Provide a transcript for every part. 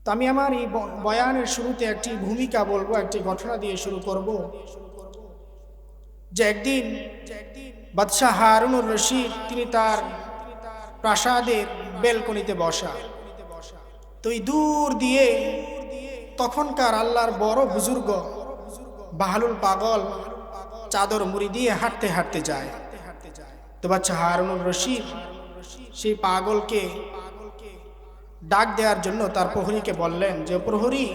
তো আমি আমার এই বয়ানের শুরুতে একটি ভূমিকা বলবো, একটি ঘটনা দিয়ে শুরু করব। যে একদিন বাদশাহ হারুনুর রশিদ তিনি তার প্রাসাদের বেলকনিতে বসা। তো এই দূর দিয়ে তখনকার আল্লাহর বড় বুজুর্গ বাহলুল পাগল চাদর মুড়ি দিয়ে হাঁটতে হাঁটতে যায়। তো বাদশাহ হারুনুর রশিদ সেই পাগলকে ডাক দেওয়ার জন্য তার প্রহরীকে বললেন যে, প্রহরী,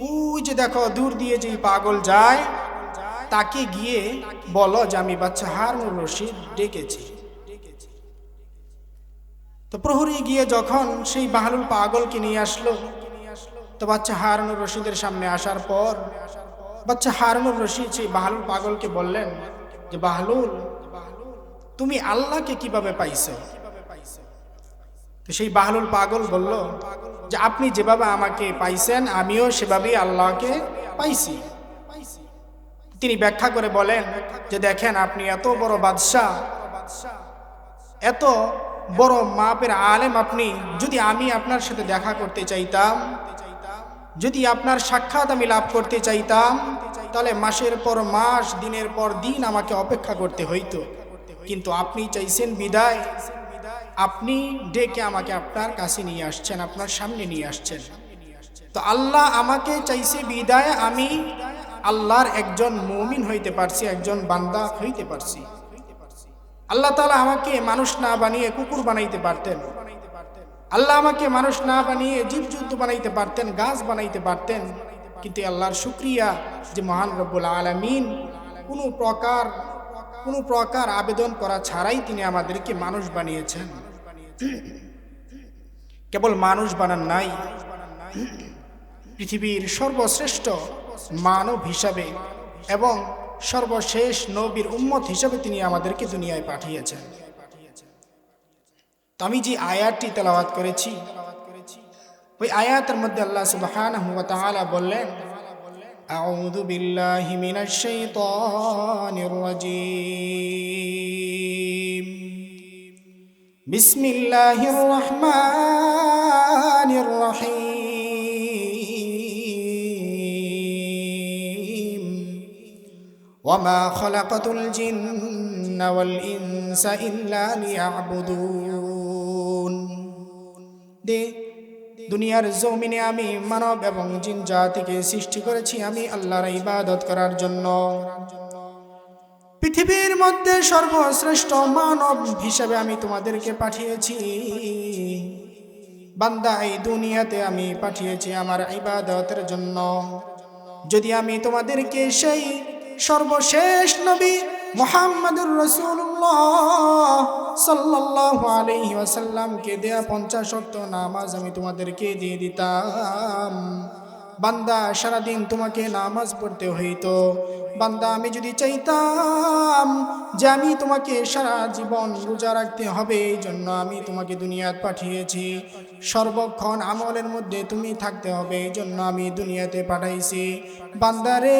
ওই যে দেখো দূর দিয়ে যে পাগল যায়, তাকে গিয়ে বলো যে আমি বাদশাহ হারুনুর রশিদ ডেকেছি। তো প্রহরী গিয়ে যখন সেই বাহলুল পাগলকে নিয়ে আসলো, তো বাদশাহ হারুনুর রশিদের সামনে আসার পর বাদশাহ হারুনুর রশিদ সেই বাহলুল পাগলকে বললেন যে, বাহলুল, তুমি আল্লাহকে কিভাবে পাইছো? তো সেই বাহলুল পাগল বলল যে, আপনি যেভাবে আমাকে পাইছেন আমিও সেভাবেই আল্লাহকে পাইছি। তিনি ব্যাখ্যা করে বলেন যে, দেখেন, আপনি এত বড় বাদশাহ, এত বড় মাপের আলেম, আপনি যদি আমি আপনার সাথে দেখা করতে চাইতাম, যদি আপনার সাক্ষাৎ আমি লাভ করতে চাইতাম, তাহলে মাসের পর মাস, দিনের পর দিন আমাকে অপেক্ষা করতে হইতো। কিন্তু আপনি চাইছেন বিদায়, আপনি ডেকে আমাকে আপনার কাছে নিয়ে আসছেন, আপনার সামনে নিয়ে আসছেন। তো আল্লাহ আমাকে চাইছে বিদায়, আমি আল্লাহর একজন মুমিন হইতে পারছি, একজন বান্দা হইতে পারছি। আল্লাহ তাআলা আমাকে মানুষ না বানিয়ে কুকুর বানাইতে পারতেন, আল্লাহ আমাকে মানুষ না বানিয়ে জীবজন্তু বানাইতে পারতেন, গাছ বানাইতে পারতেন। কিন্তু আল্লাহর শুকরিয়া যে মহান রব্বুল আলামিন কোনো প্রকার আবেদন করা ছাড়াই তিনি আমাদেরকে মানুষ বানিয়েছেন। কেবল মানুষ বানান নাই, পৃথিবীর সর্বশ্রেষ্ঠ মানব হিসাবে এবং সর্বশেষ নবীর উম্মত হিসাবে তিনি আমাদেরকে দুনিয়ায় পাঠিয়েছেন। তো আমি যে আয়াতটি তেলাওয়াত করেছি, ওই আয়াতের মধ্যে আল্লাহ সুবহানাহু ওয়া তাআলা বললেন, আউযু বিল্লাহি মিনাশ শাইতানির রাজীম, বিসমিল্লাহির রহমানির রহিম, ওয়ামা খালাকাতুল জিন্না ওয়াল ইনসা ইল্লা লিয়াবুদুন। দুনিয়ার জমিনে আমি মানব এবং জিন জাতিকে সৃষ্টি করেছি আমি আল্লাহর ইবাদত করার জন্য। পৃথিবীর মধ্যে সর্বশ্রেষ্ঠ মানব হিসেবে আমি তোমাদেরকে পাঠিয়েছি। বান্দা, এই দুনিয়াতে আমি পাঠিয়েছি আমার ইবাদতের জন্য। যদি আমি তোমাদেরকে সেই সর্বশেষ নবী মুহাম্মদুর রাসূলুল্লাহ সাল্লাল্লাহু আলাইহি ওয়াসাল্লামকে দেয়া 50 ওয়াক্ত নামাজ আমি তোমাদেরকে দিয়ে দিতাম, বান্দা সারাদিন তোমাকে নামাজ পড়তে হইতো। বান্দা, আমি যদি চাইতাম যে আমি তোমাকে সারা জীবন রোজা রাখতে হবে, এই জন্য আমি তোমাকে দুনিয়াতে পাঠিয়েছি। সর্বক্ষণ আমলের মধ্যে তুমি থাকতে হবে, এই জন্য আমি দুনিয়াতে পাঠাইছি। বান্দারে,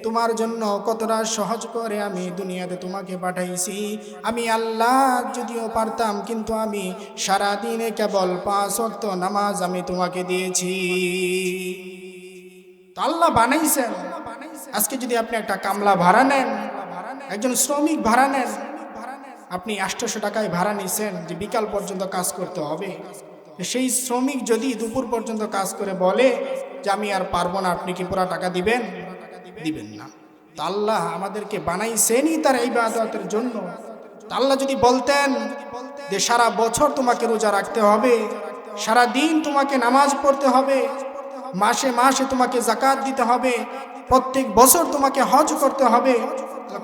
তোমার জন্য কতটা সহজ করে আমি দুনিয়াতে তোমাকে পাঠাইছি। আমি আল্লাহ যদিও পারতাম, কিন্তু আমি সারা দিনে কেবল 5 ওয়াক্ত নামাজ আমি তোমাকে দিয়েছি। তো আল্লাহ বানাইছেন। আজকে যদি আপনি একটা কামলা ভাড়া নেন, একজন শ্রমিক ভাড়া নেন, আপনি 800 টাকায় ভাড়া নিছেন যে বিকাল পর্যন্ত কাজ করতে হবে। সেই শ্রমিক যদি দুপুর পর্যন্ত কাজ করে বলে যে আমি আর পারবো না, আপনি কি পুরো টাকা দিবেন? দিবেন না। তা আল্লাহ আমাদেরকে বানাইছেনই তার ইবাদতের জন্য। তা আল্লাহ যদি বলতেন যে সারা বছর তোমাকে রোজা রাখতে হবে, সারা দিন তোমাকে নামাজ পড়তে হবে, মাসে মাসে তোমাকে যাকাত দিতে হবে, প্রত্যেক বছর তোমাকে হজ করতে হবে,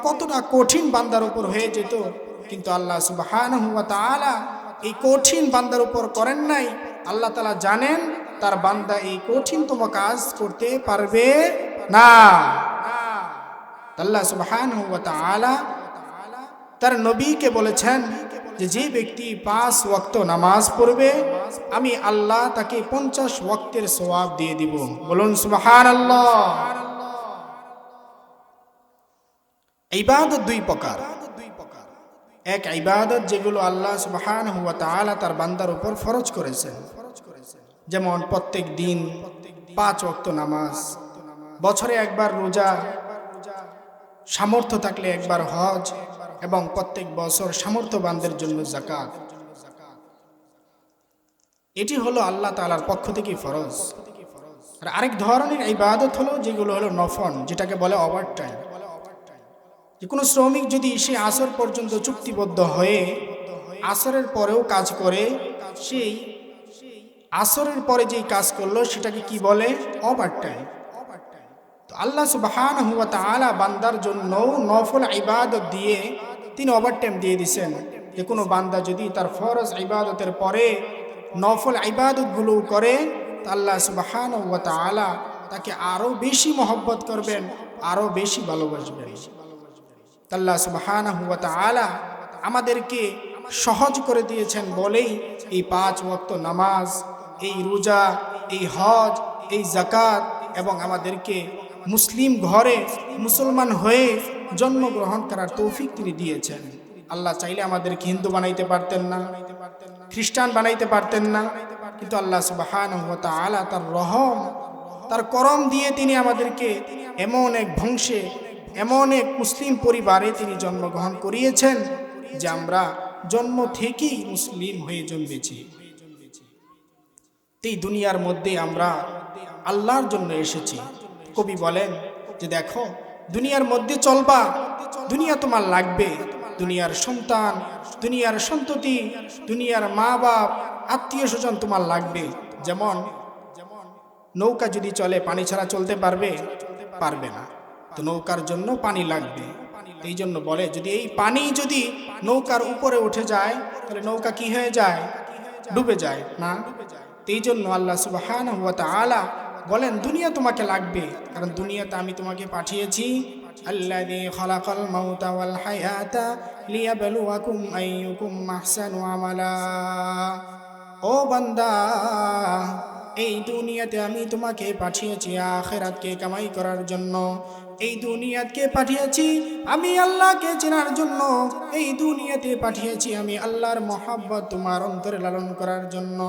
কতটা কঠিন বান্দার উপর হয়ে যেত। কিন্তু আল্লাহ সুবহানাহু ওয়া তাআলা এই কঠিন বান্দার উপর করেন নাই। আল্লাহ তাআলা জানেন তার বান্দা এই কঠিনতম কাজ করতে পারবে না। আল্লাহ সুবহানাহু ওয়া তাআলা তার নবীকে বলেছেন যে যে ব্যক্তি 5 ওয়াক্ত নামাজ পড়বে, আমি আল্লাহ তাকে 50 ওয়াক্তের সওয়াব দিয়ে দিব। বলুন সুবহানাল্লাহ। ইবাদত দুই প্রকার। এক ইবাদত যেগুলো আল্লাহ সুবহানাহু ওয়া তাআলা তার বান্দার উপর ফরজ করেছেন, যেমন প্রত্যেক দিন 5 ওয়াক্ত নামাজ, বছরে একবার রোজা, সামর্থ্য থাকলে একবার হজ, এবং প্রত্যেক বছর সামর্থ্যবানদের জন্য যাকাত। এটি হলো আল্লাহ তাআলার পক্ষ থেকে ফরজ। আর আরেক ধরনের ইবাদত হলো যেগুলো হলো নফল, যেটাকে বলে ওভারটাইম। যে কোনো শ্রমিক যদি সে আসর পর্যন্ত চুক্তিবদ্ধ হয়ে আসরের পরেও কাজ করে, সেই আসরের পরে যেই কাজ করলো সেটাকে কি বলে? ওভারটাইম। তো আল্লাহ সুবহানাহু ওয়া তাআলা বান্দার জন্য নফল ইবাদত দিয়ে তিনি ওভারটাইম দিয়ে দিয়েছেন। যে কোনো বান্দা যদি তার ফরজ ইবাদতের পরে নফল ইবাদতগুলো করে, তা আল্লাহ সুবহানাহু ওয়া তাআলা তাকে আরো বেশি মহব্বত করবেন, আরো বেশি ভালোবাসবেন। আল্লাহ সুবহানাহু ওয়া তাআলা আমাদেরকে সহজ করে দিয়েছেন বলেই এই 5 ওয়াক্ত নামাজ, এই রোজা, এই হজ, এই যাকাত, এবং আমাদেরকে মুসলিম ঘরে মুসলমান হয়ে জন্মগ্রহণ করার তৌফিক তিনি দিয়েছেন। আল্লাহ চাইলে আমাদেরকে হিন্দু বানাইতে পারতেন না, খ্রিস্টান বানাইতে পারতেন না, কিন্তু আল্লাহ সুবহানাহু ওয়া তাআলা তার রহম, তার করম দিয়ে তিনি আমাদেরকে এমন এক বংশে, এমন এক মুসলিম পরিবারে তিনি জন্মগ্রহণ করিয়েছেন যে আমরা জন্ম থেকেই মুসলিম হয়ে জন্মেছি। এই দুনিয়ার মধ্যে আমরা আল্লাহর জন্য এসেছি। কবি বলেন যে দেখো, দুনিয়ার মধ্যে চলবা, দুনিয়া তোমার লাগবে, দুনিয়ার সন্তান, দুনিয়ার সন্ততি, দুনিয়ার মা বাপ, আত্মীয় স্বজন তোমার লাগবে। যেমন নৌকা যদি চলে, পানি ছাড়া চলতে পারবে? পারবে না। তো নৌকার জন্য পানি লাগবে। এই জন্য বলে যদি এই পানি যদি নৌকার উপরে উঠে যায়, তাহলে নৌকা কি হয়ে যায়? ডুবে যায় না? এই জন্য আল্লাহ সুবহানাহু ওয়া তাআলা বলেন দুনিয়া তোমাকে লাগবে, কারণ দুনিয়াতে আমি তোমাকে পাঠিয়েছি। আল্লাযী খালাকাল মাউতা ওয়াল হায়াতা লিয়াবলুয়াকুম আইয়ুকুম আহসানু আমালা। ও বান্দা, এই দুনিয়াতে আমি তোমাকে পাঠিয়েছি আখিরাতকে কামাই করার জন্য। এই দুনিয়াতে পাঠিয়েছি আমি আল্লাহকে চেনার জন্য। এই দুনিয়াতে পাঠিয়েছি আমি আল্লাহর মহব্বত তোমার অন্তরে লালন করার জন্য।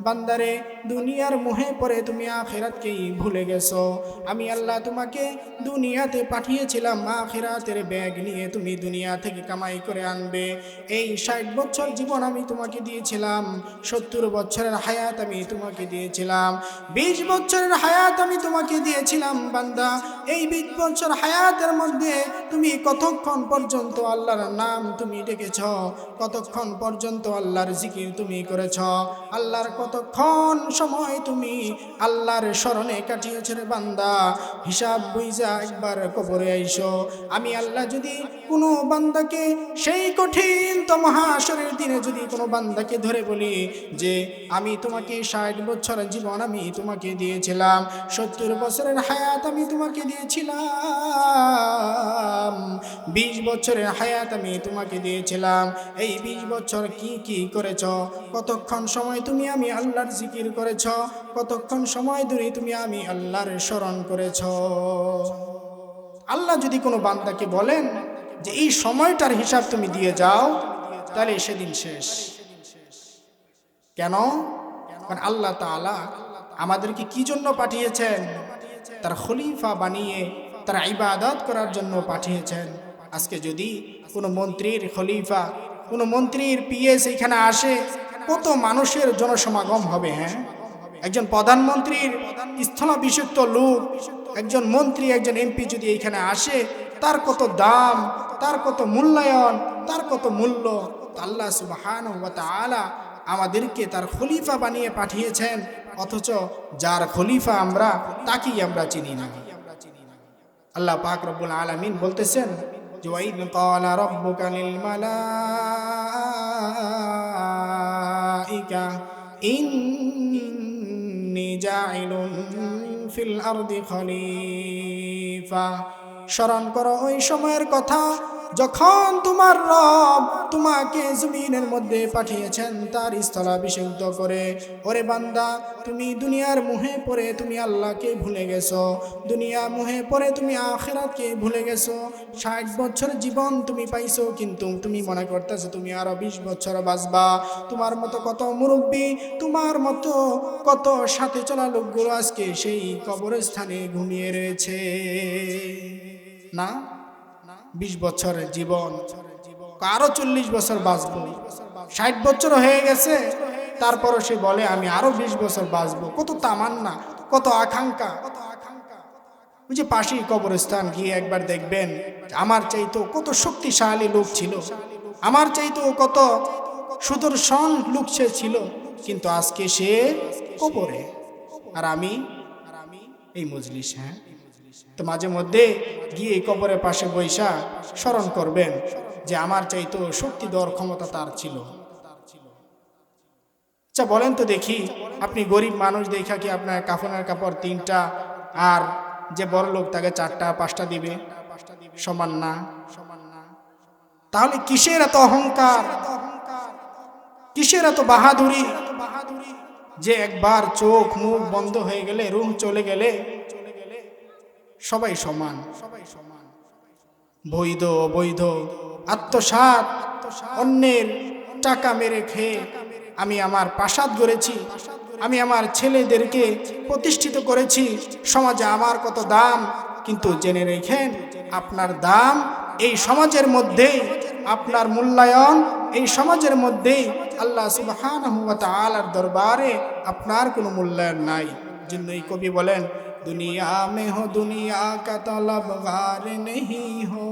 বান্দারে, দুনিয়ার মোহে পড়ে তুমি আখিরাতকেই ভুলে গেছো। আমি আল্লাহ তোমাকে দুনিয়াতে পাঠিয়েছিলাম আখিরাতের ব্যাগ নিয়ে তুমি দুনিয়া থেকে কামাই করে আনবে। এই 60 বছর জীবন আমি তোমাকে দিয়েছিলাম, 70 বছরের হায়াত আমি তোমাকে দিয়েছিলাম, 20 বছরের হায়াত আমি তোমাকে দিয়েছিলাম। বান্দা, এই 20 বছর হায়াতের মধ্যে তুমি কতক্ষণ পর্যন্ত আল্লাহর নাম তুমি ডেকেছ? কতক্ষণ পর্যন্ত আল্লাহর জিকির তুমি করেছ? আল্লাহর কতক্ষণ সময় তুমি আল্লাহর স্মরণে কাটিয়েছ রে বান্দা? হিসাব বুঝা একবার কবরে আইসো। আমি আল্লাহ যদি কোনো বান্দাকে সেই কঠিন তো মহাশরের দিনে যদি কোনো বান্দাকে ধরে বলি যে আমি তোমাকে 60 বছর জীবন আমি তোমাকে দিয়েছিলাম, 70 বছরের হায়াত আমি তোমাকে দিয়েছিলাম, 20 বছরের হায়াত আমি তোমাকে দিয়েছিলাম, এই 20 বছর কি কি করেছ? কতক্ষণ সময় তুমি আমি আল্লাহর জিকির করেছ? কতক্ষণ সময় ধরে তুমি আমি আল্লাহর স্মরণ করেছ? আল্লাহ যদি কোনো বান্দাকে বলেন যে এই সময়টার হিসাব তুমি দিয়ে যাও, তাহলে সেদিন শেষ। কেন? কারণ আল্লাহ তাআলা আমাদেরকে কি জন্য পাঠিয়েছেন? তার খলিফা বানিয়ে তার ইবাদত করার জন্য পাঠিয়েছেন। আজকে যদি কোনো মন্ত্রীর খলিফা, কোনো মন্ত্রীর পিএস এখানে আসে, কত মানুষের জনসমাগম হবে? হ্যাঁ, একজন প্রধানমন্ত্রীর স্থলাভিষিক্ত লোক, একজন মন্ত্রী, একজন এমপি যদি এখানে আসে, তার কত দাম, তার কত মূল্যায়ন, তার কত মূল্য। আল্লাহ সুবহানাহু ওয়া তাআলা আমাদেরকে তার খলিফা বানিয়ে পাঠিয়েছেন, অথচ যার খলিফা আমরা তাকেই আমরা চিনি না। আল্লাহ পাক রব্বুল আলামিন বলতেছেন যে ওয়াইদ ক্বালা রাব্বুকা লিল মালাইকা ইন্নী জাইলুন ফিল আরদি খলিফা। স্মরণ করো ওই সময়ের কথা যখন তোমার রব তোমাকে জমিনের মধ্যে পাঠিয়েছেন তার স্থলাভিষিক্ত করে, ওরে বান্দা তুমি দুনিয়ার মুহে পড়ে তুমি আল্লাহকে ভুলে গেছো, দুনিয়া মুহে পড়ে তুমি আখিরাতকে ভুলে গেছো। 60 বছর জীবন তুমি পাইছো, কিন্তু তুমি মনে করতেছো তুমি আরো 20 বছর বাঁচবা। তোমার মতো কত মুরব্বী, তোমার মতো কত সাথে চলা লোকগুলো আজকে সেই কবরস্থানে ঘুমিয়ে রয়েছে। না, 20 বছরের জীবন, আরো 40 বছর বাঁচবো। 60 বছর হয়ে গেছে, তারপরও সে বলে আমি আরো 20 বছর বাঁচবো। কত তামান্না, কত আকাঙ্ক্ষা। ওই যে পাশেই কবরস্থান গিয়ে একবার দেখবেন, আমার চাইতেও কত শক্তিশালী লোক ছিল, আমার চাইতেও কত সুদর্শন লোক সে ছিল, কিন্তু আজকে সে কবরে, আর আমি এই মজলিস। হ্যাঁ, তো মাঝে মধ্যে গিয়ে কবরের পাশে বৈশা স্মরণ করবেন যে আমার চাইতো শক্তি দেওয়ার ক্ষমতা তার ছিল। আচ্ছা বলেন তো দেখি, আপনি গরিব মানুষ দেখা কি আপনার কাফনের কাপড় 3টা, আর যে বড় লোক তাকে 4টা 5টা দিবে? সমান না। তাহলে কিসের এত অহংকার, কিসের এত বাহাদুরি যে একবার চোখ মুখ বন্ধ হয়ে গেলে, রুহ চলে গেলে সবাই সমান? বৈধ অবৈধ আত্মসাৎ, অন্যের টাকা মেরে খেয়ে আমি আমার প্রাসাদ গড়েছি, আমি আমার ছেলেদেরকে প্রতিষ্ঠিত করেছি, সমাজে আমার কত দাম। কিন্তু জেনে রেখেন, আপনার দাম এই সমাজের মধ্যেই, আপনার মূল্যায়ন এই সমাজের মধ্যেই, আল্লাহ সুবহানাহু ওয়া তাআলার দরবারে আপনার কোনো মূল্যায়ন নাই। জন্য এই কবি বলেন, दुनिया में हो दुनिया का तलबगार नहीं हो,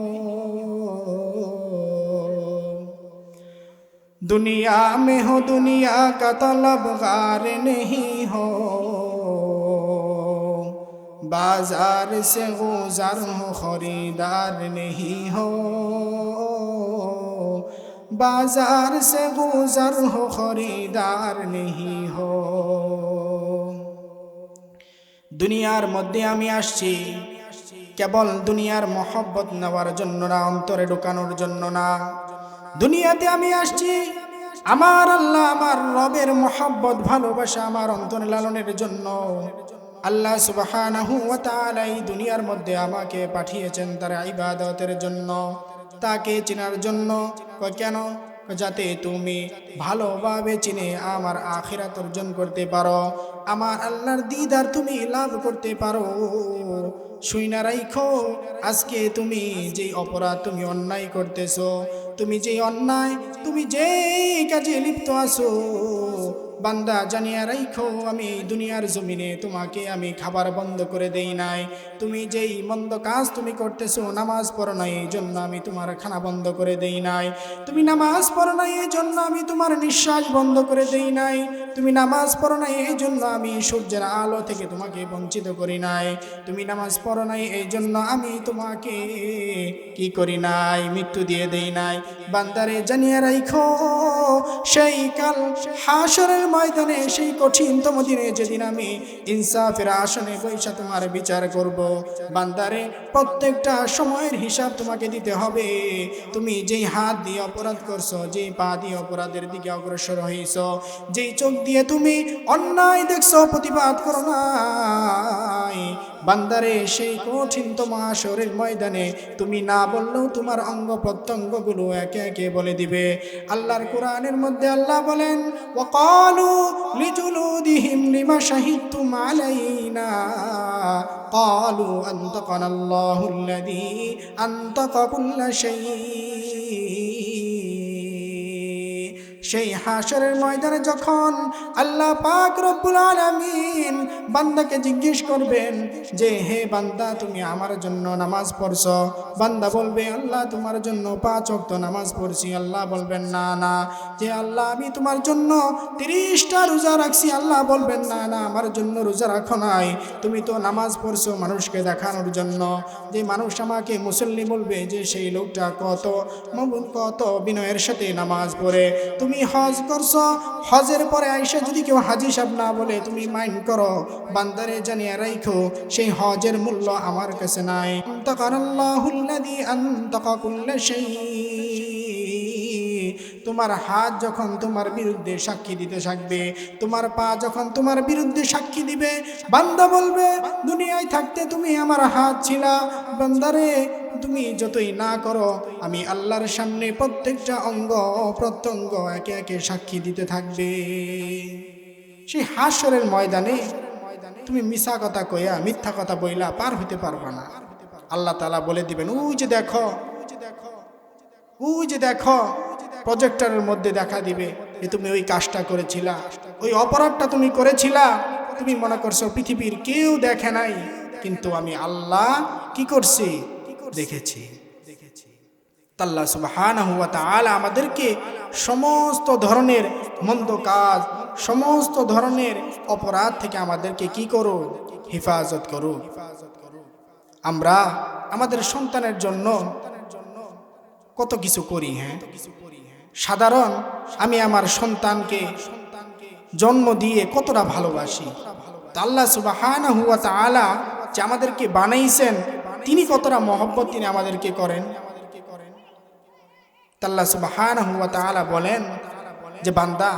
दुनिया में हो दुनिया का तलबगार नहीं हो, बाजार से गुजर हो खरीदार नहीं हो, बाजार से गुजर हो खरीदार नहीं हो। দুনিয়ার মধ্যে আমি আসছি কেবল দুনিয়ার মহব্বত নেওয়ার জন্য না, অন্তরে ঢোকানোর জন্য না। দুনিয়াতে আমি আসছি আমার আল্লাহ, আমার রবের মহব্বত ভালোবাসা আমার অন্তরে লালনের জন্য। আল্লাহ সুবহানাহু ওয়া তাআলা এই দুনিয়ার মধ্যে আমাকে পাঠিয়েছেন তার ইবাদতের জন্য, তাকে চেনার জন্য। কেন? যাতে তুমি ভালোভাবে চিনে আমার আখিরাত অর্জন করতে পারো, আমার আল্লাহর দিদার তুমি লাভ করতে পারো। শুইনা রাইখো, আজকে তুমি যেই অপরাধ, তুমি অন্যায় করতেছো, তুমি যেই অন্যায়, তুমি যেই কাজে লিপ্ত আছো, বান্দা জানিয়া রাইখো, আমি দুনিয়ার জমিনে তোমাকে আমি খাবার বন্ধ করে দেই নাই। তুমি যেই মন্দ কাজ তুমি করতেছো, নামাজ পড়ো নাই এই জন্য আমি তোমার খানা বন্ধ করে দেই নাই। তুমি নামাজ পড়ো নাই এই জন্য আমি তোমার নিঃশ্বাস বন্ধ করে দেই নাই। তুমি নামাজ পড়ো নাই এই জন্য আমি সূর্যের আলো থেকে তোমাকে বঞ্চিত করি নাই। তুমি নামাজ পড়ো নাই এই জন্য আমি তোমাকে কি করি নাই, মৃত্যু দিয়ে দেই নাই। বান্দারে জানিয়ে রাইখো, সেই কাল হাসরের ময়দানে, সেই কঠিনতম দিনে, যেদিন আমি ইনসাফের আসনে বৈশা তোমার বিচার করব, বান্দারে প্রত্যেকটা সময়ের হিসাব তোমাকে দিতে হবে। তুমি যেই হাত দিয়ে অপরাধ করছো, যেই পা দিয়ে অপরাধের দিকে অগ্রসর হয়েছ, যেই চোখ দিয়ে তুমি অন্যায় দেখছো, প্রতিবাদ করো নাই, বান্দারে সেই কঠিনতম হাসরের ময়দানে তুমি না বললেও তোমার অঙ্গ প্রত্যঙ্গগুলো একে একে বলে দিবে। আল্লাহর কোরআনের মধ্যে আল্লাহ বলেন, ওয়াকালু লিজুলুদিহিম লিমা শাহিদতুম আলাইনা ক্বালু আনতাকানাল্লাহুল্লাযী আনতাকা কুল্লা শাই। সেই হাসরের ময়দানে যখন আল্লাহ পাক রব্বুল আলামিন বান্দাকে জিজ্ঞেস করবেন যে, হে বান্দা তুমি আমার জন্য নামাজ পড়ছো? বান্দা বলবে, আল্লাহ তোমার জন্য 5 ওয়াক্ত নামাজ পড়ছি। আল্লাহ বলবেন, না না। যে আল্লাহ আমি তোমার জন্য 30টা রোজা রাখছি। আল্লাহ বলবেন, না না, আমার জন্য রোজা রাখো নাই, তুমি তো নামাজ পড়ছো মানুষকে দেখানোর জন্য। যে মানুষ আমাকে মুসল্লি বলবে যে সেই লোকটা কত বিনয়ের সাথে নামাজ পড়ে। তুমি তুমি হজ করছো, হজের পরে আইসা যদি কেউ হাজি সাহেব না বলে তুমি মাইন্ড করো, বান্দারে জানিয়ে রাখো সেই হজের মূল্য আমার কাছে নাই। তাকারাল্লাহুল্লাযী আনতাকা কুল্লা শাই। তোমার হাত যখন তোমার বিরুদ্ধে সাক্ষী দিতে থাকবে, তোমার পা যখন তোমার বিরুদ্ধে সাক্ষী দিবে, বান্দা বলবে দুনিয়ায় থাকতে তুমি আমার হাত ছিলা, বান্দারে তুমি যতই না করো আমি আল্লাহর সামনে প্রত্যেকটা অঙ্গ প্রত্যঙ্গ একে একে সাক্ষী দিতে থাকবে। সেই হাসরের ময়দানে তুমি মিছা কথা কইয়া মিথ্যা কথা বইলা পার হইতে পারবা না। আল্লাহ তাআলা বলে দিবেন, ওই যে দেখো, ওই যে দেখো, প্রজেক্টরের মধ্যে দেখা দিবে যে তুমি ওই কাজটা করেছিলা, ওই অপরাধটা তুমি করেছিলা। তুমি মনে করছো পৃথিবীর কেউ দেখে নাই, কিন্তু আমি আল্লাহ কি করছি, দেখেছি। আল্লাহ সুবহানাহু ওয়া তাআলা আমাদেরকে সমস্ত ধরনের মন্দ কাজ, সমস্ত ধরনের অপরাধ থেকে আমাদেরকে কি করো, হেফাজত করো। আমরা আমাদের সন্তানের জন্য কত কিছু করি। হ্যাঁ, সাধারণ আমি আমার সন্তানকে জন্ম দিয়ে কতটা ভালোবাসি। আল্লাহ সুবহানাহু ওয়া তাআলা যে আমাদেরকে বানাইছেন, তিনি কতটা মহব্বত তিনি আমাদেরকে করেন। আল্লাহ সুবহানাহু ওয়া তাআলা বলেন যে বান্দা,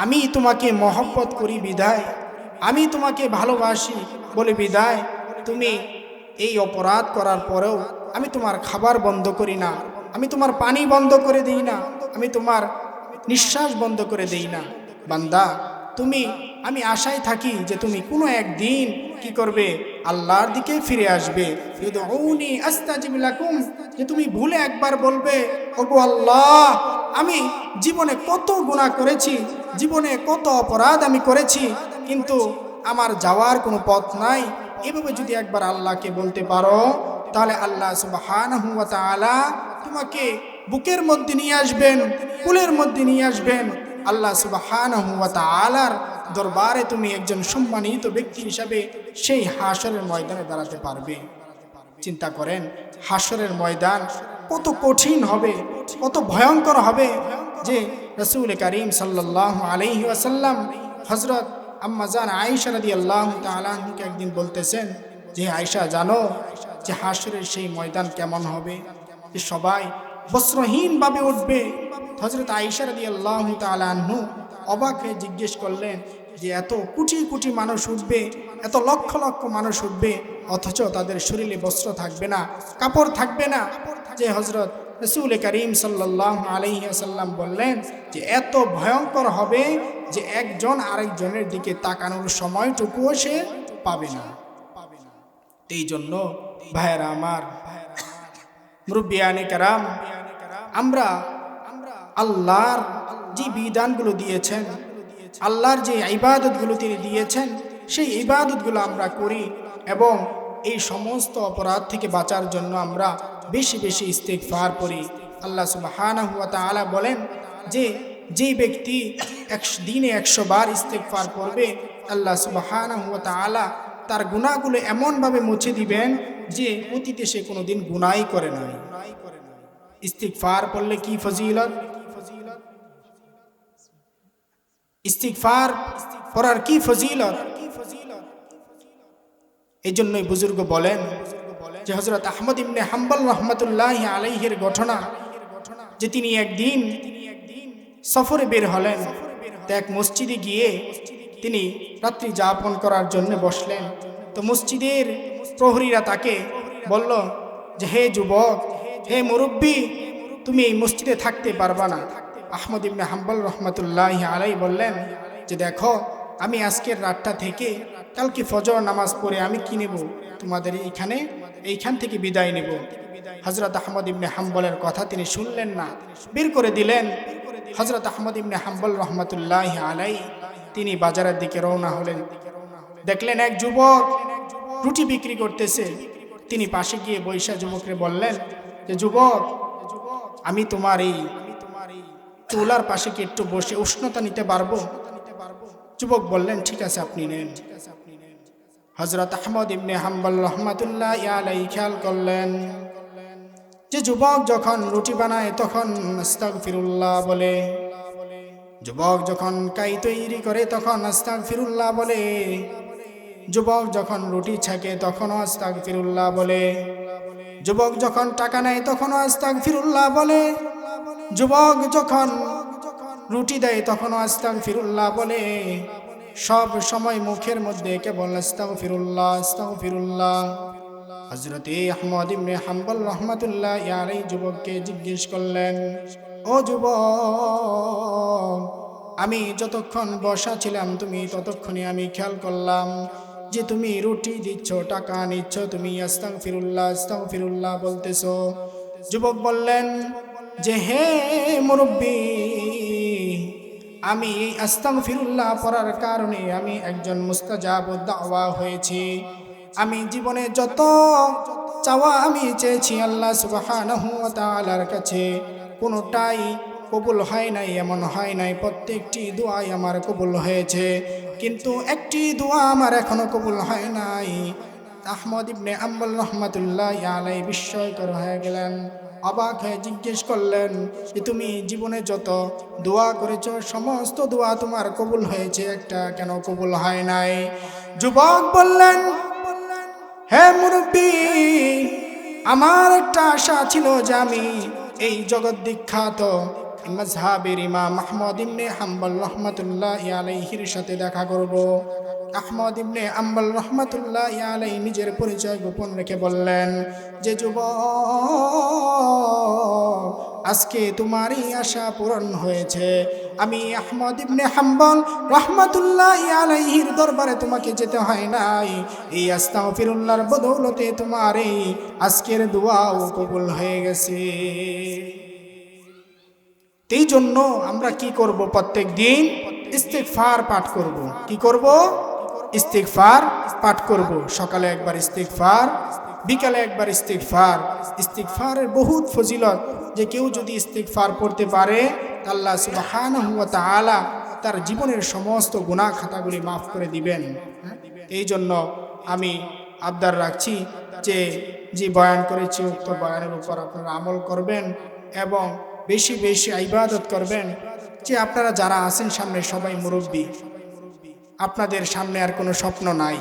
আমি তোমাকে মহব্বত করি বিদায়, আমি তোমাকে ভালোবাসি বলে বিদায় তুমি এই অপরাধ করার পরেও আমি তোমার খাবার বন্ধ করি না, আমি তোমার পানি বন্ধ করে দিই না, আমি তোমার নিঃশ্বাস বন্ধ করে দেই না। বান্দা তুমি, আমি আশায় থাকি যে তুমি কোনো একদিন কি করবে, আল্লাহর দিকে ফিরে আসবে। ইউদউনি আস্তাজিব লাকুম, যে তুমি ভুলে একবার বলবে, ওগো আল্লাহ, আমি জীবনে কত গুনাহ করেছি, জীবনে কত অপরাধ আমি করেছি, কিন্তু আমার যাওয়ার কোনো পথ নাই। এভাবে যদি একবার আল্লাহকে বলতে পারো, তাহলে আল্লাহ সুবহানাহু ওয়া তাআলা তোমাকে বুকের মধ্যে নিয়ে আসবেন, কুলের মধ্যে নিয়ে আসবেন। আল্লাহ সুবহানাহু ওয়া তাআলার দরবারে তুমি একজন সম্মানিত ব্যক্তি হিসাবে সেই হাসরের ময়দানে দাঁড়াতে পারবে। চিন্তা করেন হাসরের ময়দান কত কঠিন হবে, কত ভয়ঙ্কর হবে, যে রাসূল করিম সাল্লাল্লাহু আলাইহি ওয়াসাল্লাম হযরত আম্মা জান আয়েশা রাদিয়াল্লাহু তাআলা আনহাকে একদিন বলতেছেন যে আয়েশা, জানো যে হাসরের সেই ময়দান কেমন হবে, যে সবাই বস্ত্রহীনভাবে উঠবে। হযরত আয়েশা রাদিয়াল্লাহু তাআলা আনহু অবাক হয়ে জিজ্ঞেস করলেন যে এত কোটি কোটি মানুষ উঠবে, এত লক্ষ লক্ষ মানুষ উঠবে, অথচ তাদের শরীরে বস্ত্র থাকবে না, কাপড় থাকবে না। যে হযরত রাসূল করিম সাল্লাল্লাহু আলাইহি ওয়াসাল্লাম বললেন যে এত ভয়ঙ্কর হবে যে একজন আরেকজনের দিকে তাকানোর সময়টুকুও সে পাবে না। এই জন্য ভাইয়েরা আমার, মুরব্বিয়ানে কেরাম, আমরা আল্লাহর যে বিধানগুলো দিয়েছেন, আল্লাহর যে ইবাদতগুলো তিনি দিয়েছেন, সেই ইবাদতগুলো আমরা করি এবং এই সমস্ত অপরাধ থেকে বাঁচার জন্য আমরা বেশি বেশি ইস্তিগফার করি। আল্লাহ সুবহানাহু ওয়া তাআলা বলেন যে যেই ব্যক্তি দিনে 100 বার ইস্তিগফার করবে, আল্লাহ সুবহানাহু ওয়া তাআলা তার গুনাহগুলো এমনভাবে মুছে দিবেন যে অতীতে সে কোনোদিন গুনাহই করে নাই। ইস্তিগফার করলে কি ফজিলত, ইস্তিগফার করার কি ফজিলত। এই জন্যই বুজুর্গ বলেন যে হযরত আহমদ ইবনে হাম্বল রাহমাতুল্লাহি আলাইহির ঘটনা, যে তিনি একদিন সফরে বের হলেন, তো এক মসজিদে গিয়ে তিনি রাত্রি যাপন করার জন্য বসলেন। তো মসজিদের প্রহরীরা তাকে বলল যে হে যুবক, হে মুরব্বী, তুমি এই মসজিদে থাকতে পারবা না। আহমদ ইবনে হাম্বল রাহমাতুল্লাহি আলাইহি বললেন যে দেখো, আমি আজকের রাতটা থেকে কালকে ফজর নামাজ পড়ে আমি কি নেব, তোমাদের এইখান থেকে বিদায় নেব। হযরত আহমদ ইবনে হাম্বলের কথা তিনি শুনলেন না, বের করে দিলেন। হযরত আহমদ ইবনে হাম্বল রাহমাতুল্লাহি আলাইহি তিনি বাজারের দিকে রওনা হলেন। দেখলেন এক যুবক রুটি বিক্রি করতেছে। তিনি পাশে গিয়ে বৈশা যুবককে বললেন যে যুবক, আমি তোমার এই চুলার পাশে কি একটু বসে উষ্ণতা নিতে পারবো? যুবক বললেন ঠিক আছে, আপনি নেন। হযরত আহমদ ইবনে হাম্বল রাহমাতুল্লাহি আলাইহি খেয়াল করলেন যে যুবক যখন রুটি বানায় তখন আস্তাগফিরুল্লাহ বলে, যুবক যখন কাই তৈরি করে তখন আস্তাগফিরুল্লাহ বলে, যুবক যখন রুটি ছাকে তখনও আস্তাগফিরুল্লাহ বলে, যুবক যখন টাকা নেয় তখনও আস্তাগফিরুল্লাহ বলে, যুবক যখন রুটি দেয় তখনও আস্তাগফিরুল্লাহ বলে। সব সময় মুখের মধ্যে কেবল আস্তাগফিরুল্লাহ আস্তাগফিরুল্লাহ। হযরতে আহমদ ইবনে হাম্বল রাহমাতুল্লাহি আলাইহি যুবককে জিজ্ঞেস করলেন, ও যুবক, আমি যতক্ষণ বসা ছিলাম তুমি ততক্ষণে আমি খেয়াল করলাম যে তুমি রুটি দিচ্ছ, টাকা নিচ্ছ, তুমি আস্তাগফিরুল্লাহ আস্তাগফিরুল্লাহ বলতেছো। যুবক বললেন যে, হে মুরব্বী, আমি এই আস্তাগফিরুল্লাহ পড়ার কারণে আমি একজন মুস্তাজাবুদ দাওয়া হয়েছি। আমি জীবনে যত চাওয়া আমি চেয়েছি আল্লাহ সুবহানাহু ওয়া তাআলার কাছে, কোনোটাই কবুল হয় নাই, এমন হয় নাই, প্রত্যেকটি দোয়াই আমার কবুল হয়েছে, কিন্তু একটি দোয়া আমার এখনো কবুল হয় নাই। আহমদ ইবনে হাম্বল রাহমাতুল্লাহি আলাইহি বিস্ময়কর হয়ে গেলেন, অবাক হয়ে জিজ্ঞেস করলেন যে তুমি জীবনে যত দোয়া করেছো সমস্ত দোয়া তোমার কবুল হয়েছে, একটা কেন কবুল হয় নাই? যুবক বললেন, হে মুরব্বী, আমার একটা আশা ছিল যে আমি এই জগৎ বিখ্যাত মাযহাবের ইমাম আহমদ ইবনে হাম্বল রাহমাতুল্লাহি আলাইহির সাথে দেখা করব। আহমদ ইবনে হাম্বল রাহমাতুল্লাহি আলাইহি নিজের পরিচয় গোপন রেখে বললেন যে, যুবক, আজকে তোমারই আশা পূরণ হয়েছে। আমি আহমদ ইবনে হাম্বল রাহমাতুল্লাহি আলাইহির দরবারে তোমাকে যেতে হয় নাই, এই আস্তাগফিরুল্লাহর বদৌলতে তোমার এই আজকের দোয়াও কবুল হয়ে গেছে। এই জন্য আমরা কি করব? প্রত্যেক দিন ইস্তিগফার পাঠ করব। কি করব? ইস্তিগফার পাঠ করব। সকালে একবার ইস্তিগফার, বিকালে একবার ইস্তিগফার। ইস্তিগফারের বহুত ফজিলত, যে কেউ যদি ইস্তিগফার পড়তে পারে আল্লাহ সুবহানাহু ওয়া তাআলা তার জীবনের সমস্ত গুনাহ খাতাগুলি মাফ করে দিবেন। এই জন্য আমি আবদার রাখছি যে বয়ান করেছি উক্ত বয়ানের উপর আপনারা আমল করবেন এবং বেশি বেশি ইবাদত করবেন। যে আপনারা যারা আছেন সামনে সবাই মুরব্বী, আপনাদের সামনে আর কোনো স্বপ্ন নাই।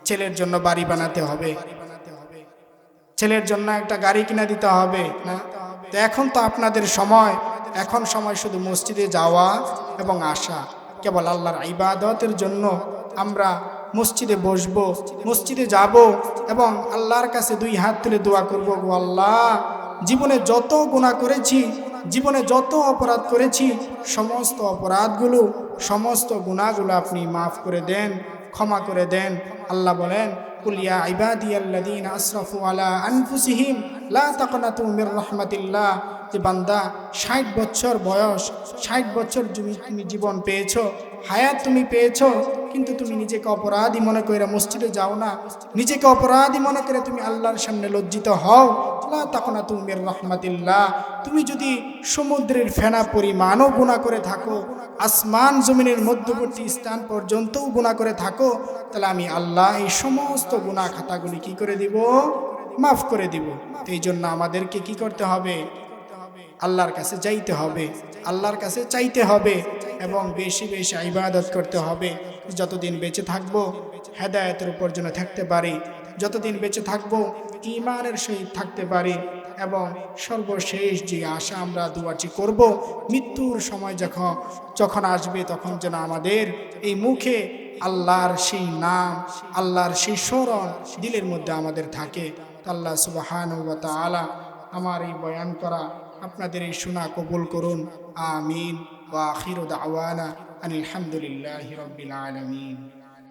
ছেলের জন্য বাড়ি বানাতে হবে, ছেলের জন্য একটা গাড়ি কিনে দিতে হবে না? তো এখন তো আপনাদের সময়, এখন সময় শুধু মসজিদে যাওয়া এবং আসা, কেবল আল্লাহর ইবাদতের জন্য আমরা মসজিদে বসবো, মসজিদে যাব এবং আল্লাহর কাছে দুই হাত তুলে দোয়া করব, গো আল্লাহ, জীবনে যত গুনাহ করেছি, জীবনে যত অপরাধ করেছি, সমস্ত অপরাধগুলো, সমস্ত গুনাহগুলো আপনি মাফ করে দেন, ক্ষমা করে দেন। আল্লাহ বলেন, কুল ইয়া ইবাদিয়াল্লাযীনা আসরাফু আলা আনফুসিহিম লা তাকনাতু মির রাহমাতিল্লাহ। যে বান্দা 60 বছর বয়স, 60 বছর তুমি জীবন পেয়েছো, হায়াত তুমি পেয়েছো, কিন্তু তুমি নিজেকে অপরাধী মনে করে মসজিদে যাও না, নিজেকে অপরাধী মনে করে তুমি আল্লাহর সামনে লজ্জিত হও। লা তাকনাতু মির রাহমাতিল্লাহ। তুমি যদি সমুদ্রের ফেনা পরিমাণও গুনাহ করে থাকো, আসমান জমিনের মধ্যবর্তী স্থান পর্যন্তও গুনাহ করে থাকো, তাহলে আমি আল্লাহ এই সমস্ত গুনাহ খাতাগুলি কি করে দিব? মাফ করে দিব। এই জন্য আমাদেরকে কি করতে হবে? আল্লাহর কাছে যাইতে হবে, আল্লাহর কাছে চাইতে হবে এবং বেশি বেশি ইবাদত করতে হবে। যতদিন বেঁচে থাকবো হেদায়েতের উপর যেন থাকতে পারি, যতদিন বেঁচে থাকবো ঈমানের সহিত থাকতে পারি এবং সর্বশেষ যে আশা আমরা দুয়াটি করব, মৃত্যুর সময় যখন আসবে তখন যেন আমাদের এই মুখে আল্লাহর সেই নাম, আল্লাহর সেই স্মরণ দিলের মধ্যে আমাদের থাকে। আল্লাহ সুবহানাহু ওয়া তাআলা আমার এই বয়ান করা, আপনাদের এই শোনা কবুল করুন। আমিন। ওয়া আখিরু দাওয়ানা আনিল হামদুলিল্লাহি রাব্বিল আলামিন।